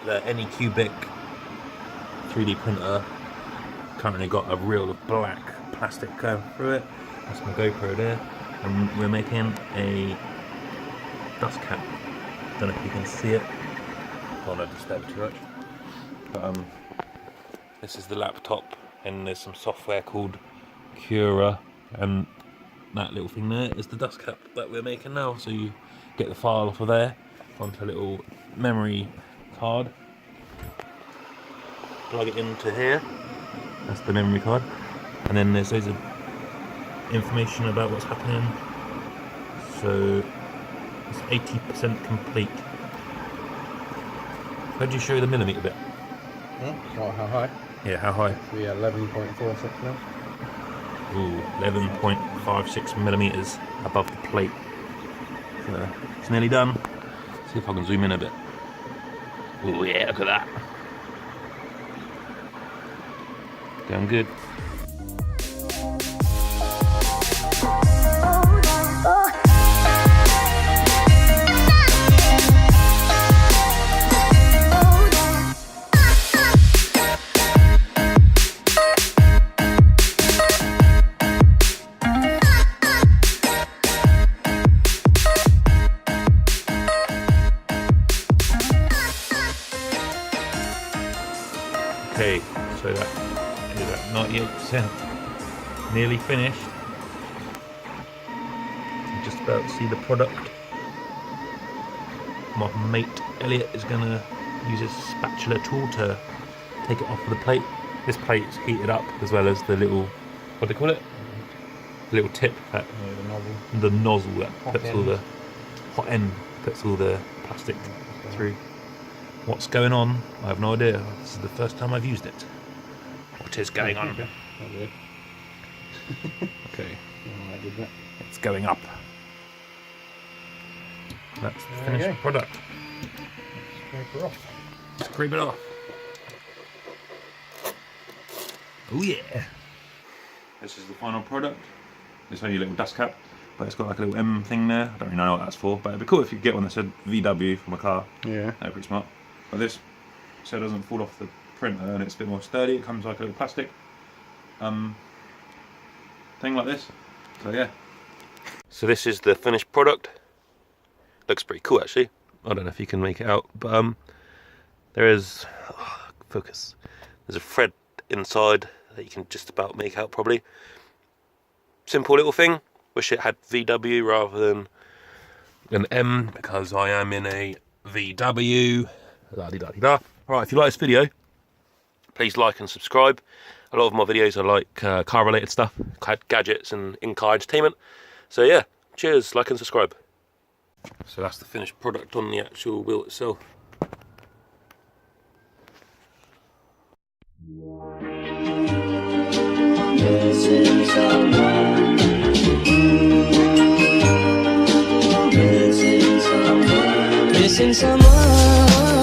the Anycubic 3D printer. Currently got a reel of black plastic going through it. That's my GoPro there. And we're making a dust cap. Don't know if you can see it. Don't want to disturb too much. But this is the laptop, and there's some software called Cura, and that little thing there is the dust cap that we're making now. So you get the file off of there onto a little memory card, plug it into here. That's the memory card, and then there's loads of information about what's happening. So it's 80% complete. How do you show the millimeter bit? Oh, how high? Yeah, how high? We are 11.46 now. Ooh, 11.56 millimeters above the plate. So it's nearly done. See if I can zoom in a bit. Oh yeah, look at that. Going good. Okay, so that is at 98%, nearly finished. I'm just about to see the product. My mate Elliot is going to use his spatula tool to take it off of the plate. This plate is heated up, as well as the little, what do they call it? The little tip, that, the nozzle that puts all the hot end, puts all the plastic through. What's going on? I have no idea. This is the first time I've used it. What is going on? Okay. It's going up. That's the finished product. Scrape her off. Scrape it off. Oh yeah. This is the final product. It's only a little dust cap, but it's got like a little M thing there. I don't really know what that's for, but it'd be cool if you could get one that said VW from a car. Yeah. That'd be pretty smart. But this, so it doesn't fall off the printer and it's a bit more sturdy. It comes like a little plastic thing like this. So yeah. So this is the finished product. Looks pretty cool actually. I don't know if you can make it out, but there is focus. There's a thread inside that you can just about make out probably. Simple little thing. Wish it had VW rather than an M, because I am in a VW. La-di-da-di-da. Alright, if you like this video, please like and subscribe. A lot of my videos are like car related stuff, gadgets and in-car entertainment. So yeah, cheers, like and subscribe. So that's the finished product on the actual wheel itself. Missing someone